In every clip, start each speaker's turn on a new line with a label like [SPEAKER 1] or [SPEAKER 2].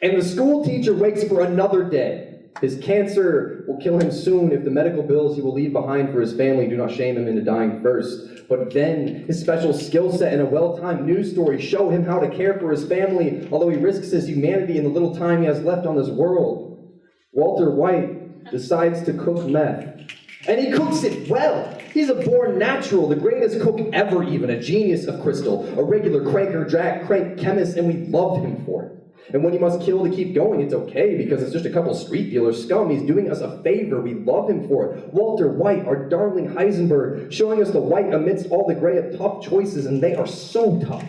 [SPEAKER 1] And the school teacher waits for another day. His cancer will kill him soon if the medical bills he will leave behind for his family do not shame him into dying first. But then his special skill set and a well-timed news story show him how to care for his family, although he risks his humanity in the little time he has left on this world. Walter White decides to cook meth. And he cooks it well. He's a born natural, the greatest cook ever even, a genius of crystal, a regular cranker, drag, crank chemist, and we love him for it. And when he must kill to keep going, it's okay, because it's just a couple street dealer scum. He's doing us a favor. We love him for it. Walter White, our darling Heisenberg, showing us the white amidst all the gray of tough choices, and they are so tough.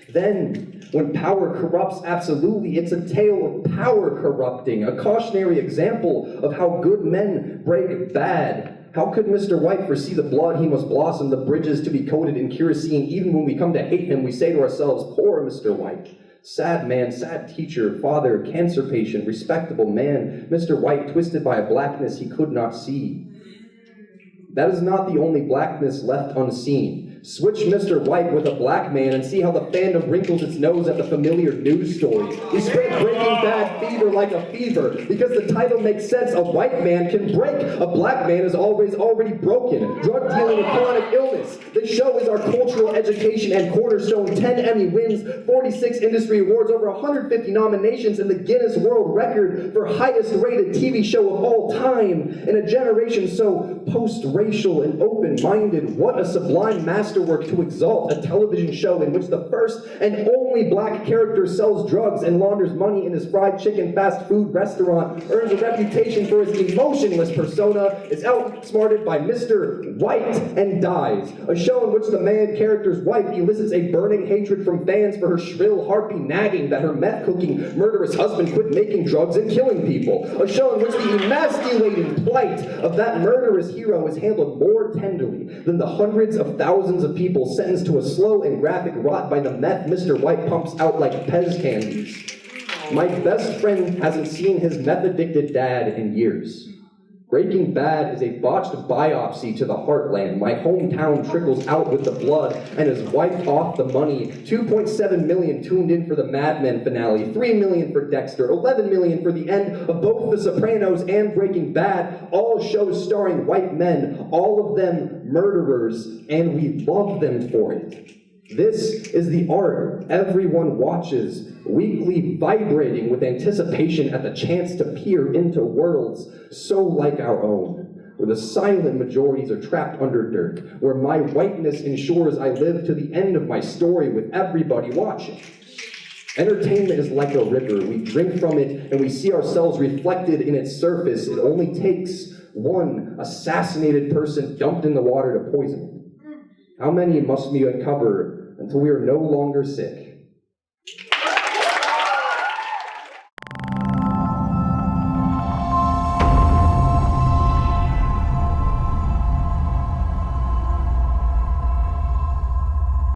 [SPEAKER 1] Then, when power corrupts absolutely, it's a tale of power corrupting, a cautionary example of how good men break bad. How could Mr. White foresee the blood he must blossom, the bridges to be coated in kerosene? Even when we come to hate him, we say to ourselves, poor Mr. White. Sad man, sad teacher, father, cancer patient, respectable man, Mr. White twisted by a blackness he could not see. That is not the only blackness left unseen. Switch Mr. White with a black man and see how the fandom wrinkles its nose at the familiar news story. We spread Breaking Bad fever like a fever, because the title makes sense. A white man can break. A black man is already broken. Drug dealing, a chronic illness. This show is our cultural education and cornerstone. 10 Emmy wins, 46 industry awards, over 150 nominations, and the Guinness World Record for highest rated TV show of all time. In a generation so post-racial and open-minded, what a sublime masterwork to exalt a television show in which the first and only black character sells drugs and launders money in his fried chicken fast food restaurant, earns a reputation for his emotionless persona, is outsmarted by Mr. White, and dies. A show in which the main character's wife elicits a burning hatred from fans for her shrill, harpy nagging that her meth-cooking, murderous husband quit making drugs and killing people. A show in which the emasculating plight of that murderous hero is handled more tenderly than the hundreds of thousands of people sentenced to a slow and graphic rot by the meth Mr. White pumps out like Pez candies. My best friend hasn't seen his meth-addicted dad in years. Breaking Bad is a botched biopsy to the heartland. My hometown trickles out with the blood and has wiped off the money. 2.7 million tuned in for the Mad Men finale, 3 million for Dexter, 11 million for the end of both The Sopranos and Breaking Bad, all shows starring white men, all of them murderers, and we love them for it. This is the art everyone watches, weekly vibrating with anticipation at the chance to peer into worlds so like our own, where the silent majorities are trapped under dirt, where my whiteness ensures I live to the end of my story with everybody watching. Entertainment is like a river. We drink from it and we see ourselves reflected in its surface. It only takes one assassinated person dumped in the water to poison it. How many must we uncover until we are no longer sick?